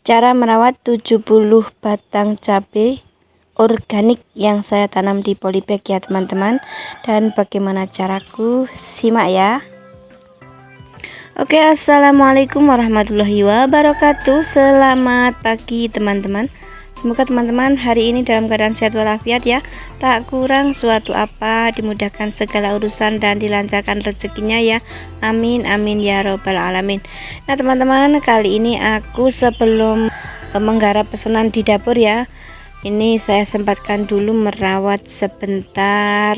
Cara merawat 70 batang cabai organik yang saya tanam di polybag ya teman-teman. Dan bagaimana caraku, simak ya. Oke, assalamualaikum warahmatullahi wabarakatuh. Selamat pagi teman-teman. Semoga teman-teman hari ini dalam keadaan sehat walafiat ya, tak kurang suatu apa, dimudahkan segala urusan dan dilancarkan rezekinya ya. Amin amin ya robbal alamin. Nah teman-teman, kali ini aku sebelum menggarap pesanan di dapur ya, ini saya sempatkan dulu merawat sebentar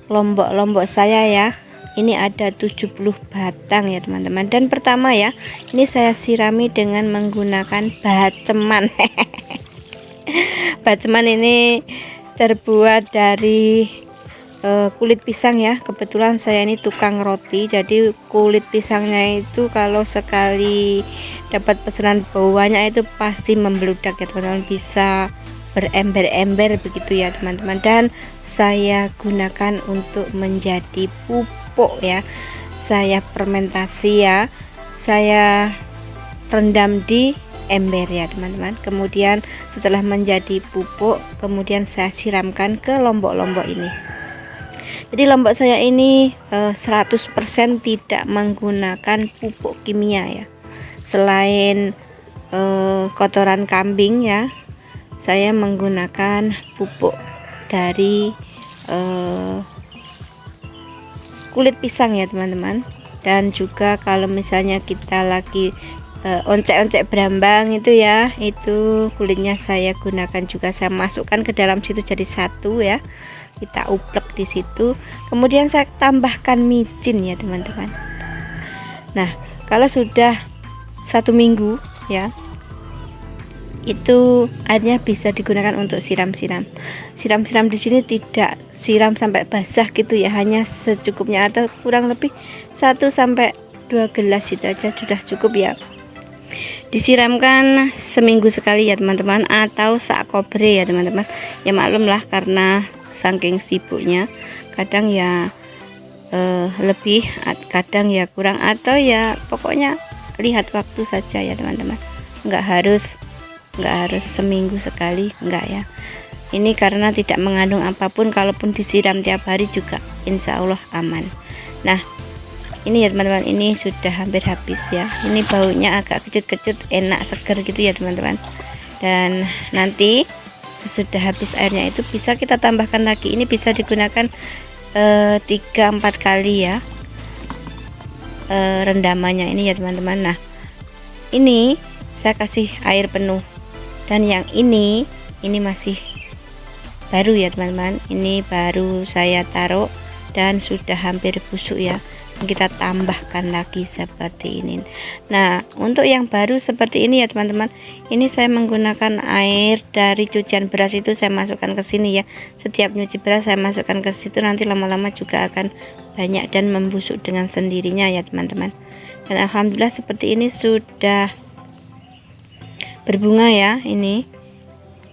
lombok-lombok saya ya. Ini ada 70 batang ya teman-teman. Dan pertama ya, ini saya sirami dengan menggunakan baceman. Baceman ini terbuat dari kulit pisang ya. Kebetulan saya ini tukang roti, jadi kulit pisangnya itu kalau sekali dapat pesanan banyak itu pasti membludak ya teman-teman, bisa berember-ember begitu ya teman-teman. Dan saya gunakan untuk menjadi pupuk ya. Saya fermentasi ya, saya rendam di ember ya teman-teman. Kemudian setelah menjadi pupuk, kemudian saya siramkan ke lombok-lombok ini. Jadi lombok saya ini 100% tidak menggunakan pupuk kimia ya. Selain kotoran kambing ya, saya menggunakan pupuk dari kulit pisang ya teman-teman. Dan juga kalau misalnya kita lagi oncek-oncek berambang itu ya, itu kulitnya saya gunakan juga, saya masukkan ke dalam situ jadi satu ya, kita uplek di situ. Kemudian saya tambahkan micin ya teman-teman. Nah kalau sudah 1 minggu ya, itu airnya bisa digunakan untuk siram-siram. Siram-siram di sini tidak siram sampai basah gitu ya, hanya secukupnya atau kurang lebih 1 sampai 2 gelas itu aja sudah cukup ya. Disiramkan seminggu sekali ya teman-teman, atau sak kobre ya teman-teman. Ya maklum lah, karena saking sibuknya kadang ya lebih, kadang ya kurang, atau ya pokoknya lihat waktu saja ya teman-teman. Nggak harus seminggu sekali, enggak ya. Ini karena tidak mengandung apapun, kalaupun disiram tiap hari juga insya Allah aman. Nah ini ya teman-teman, ini sudah hampir habis ya. Ini baunya agak kecut-kecut, enak, seger gitu ya teman-teman. Dan nanti sesudah habis airnya itu bisa kita tambahkan lagi. Ini bisa digunakan 3-4 kali ya rendamannya ini ya teman-teman. Nah ini saya kasih air penuh, dan yang ini masih baru ya teman-teman. Ini baru saya taruh dan sudah hampir busuk ya, kita tambahkan lagi seperti ini. Nah untuk yang baru seperti ini ya teman-teman, ini saya menggunakan air dari cucian beras, itu saya masukkan ke sini ya. Setiap nyuci beras saya masukkan ke situ, nanti lama-lama juga akan banyak dan membusuk dengan sendirinya ya teman-teman. Dan alhamdulillah seperti ini sudah berbunga ya ini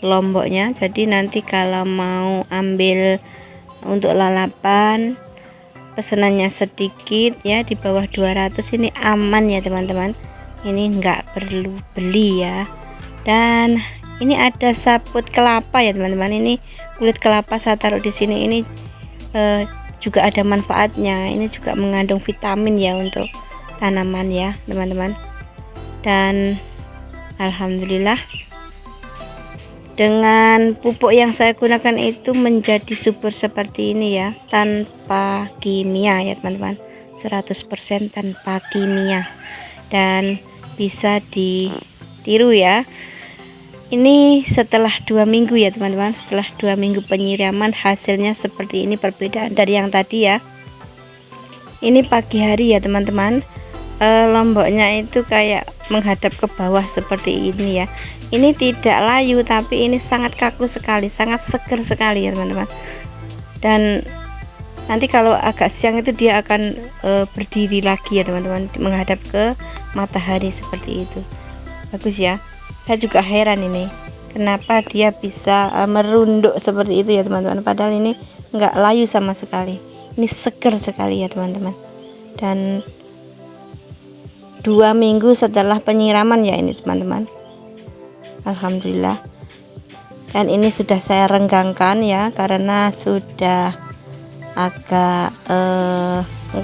lomboknya. Jadi nanti kalau mau ambil untuk lalapan, pesanannya sedikit ya, di bawah 200 ini aman ya teman-teman. Ini enggak perlu beli ya. Dan ini ada saput kelapa ya teman-teman. Ini kulit kelapa saya taruh di sini. Ini juga ada manfaatnya. Ini juga mengandung vitamin ya untuk tanaman ya teman-teman. Dan alhamdulillah dengan pupuk yang saya gunakan itu menjadi subur seperti ini ya, tanpa kimia ya teman-teman, 100% tanpa kimia, dan bisa ditiru ya. Ini setelah 2 minggu ya teman-teman, setelah 2 minggu penyiraman hasilnya seperti ini, perbedaan dari yang tadi ya. Ini pagi hari ya teman-teman, lomboknya itu kayak menghadap ke bawah seperti ini ya. Ini tidak layu, tapi ini sangat kaku sekali, sangat seger sekali ya teman-teman. Dan nanti kalau agak siang itu dia akan berdiri lagi ya teman-teman, menghadap ke matahari seperti itu. Bagus ya. Saya juga heran ini kenapa dia bisa merunduk seperti itu ya teman-teman, padahal ini enggak layu sama sekali. Ini seger sekali ya teman-teman. Dan 2 minggu setelah penyiraman ya ini teman-teman, alhamdulillah. Dan ini sudah saya renggangkan ya, karena sudah agak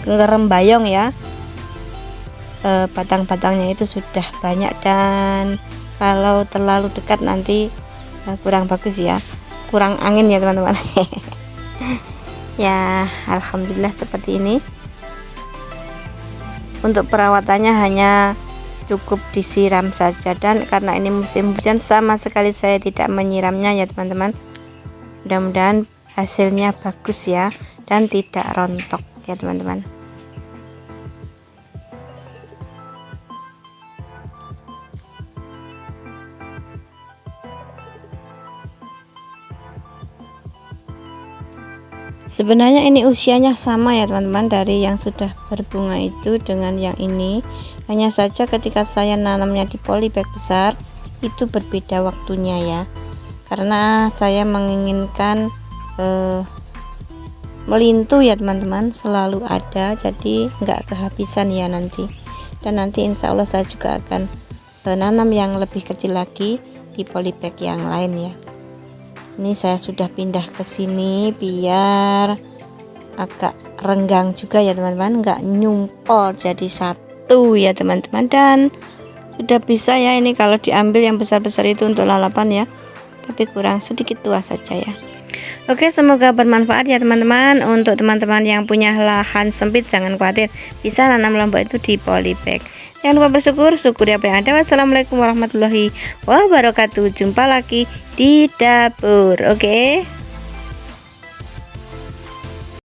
ngerembayong ya, batang-batangnya itu sudah banyak, dan kalau terlalu dekat nanti kurang bagus ya, kurang angin ya teman-teman. Ya alhamdulillah seperti ini. Untuk perawatannya hanya cukup disiram saja, dan karena ini musim hujan sama sekali saya tidak menyiramnya ya teman-teman. Mudah-mudahan hasilnya bagus ya, dan tidak rontok ya teman-teman. Sebenarnya ini usianya sama ya teman-teman, dari yang sudah berbunga itu dengan yang ini. Hanya saja ketika saya nanamnya di polybag besar itu berbeda waktunya ya, karena saya menginginkan melintu ya teman-teman, selalu ada, jadi nggak kehabisan ya nanti. Dan nanti insya Allah saya juga akan nanam yang lebih kecil lagi di polybag yang lain ya. Ini saya sudah pindah ke sini biar agak renggang juga ya teman-teman, nggak nyumpol jadi satu ya teman-teman. Dan sudah bisa ya, ini kalau diambil yang besar-besar itu untuk lalapan ya, tapi kurang sedikit tua saja ya. Oke, semoga bermanfaat ya teman-teman. Untuk teman-teman yang punya lahan sempit jangan khawatir, bisa nanam lombok itu di polybag. Jangan lupa bersyukur, syukuri apa yang ada. Wassalamualaikum warahmatullahi wabarakatuh. Jumpa lagi di dapur. Oke.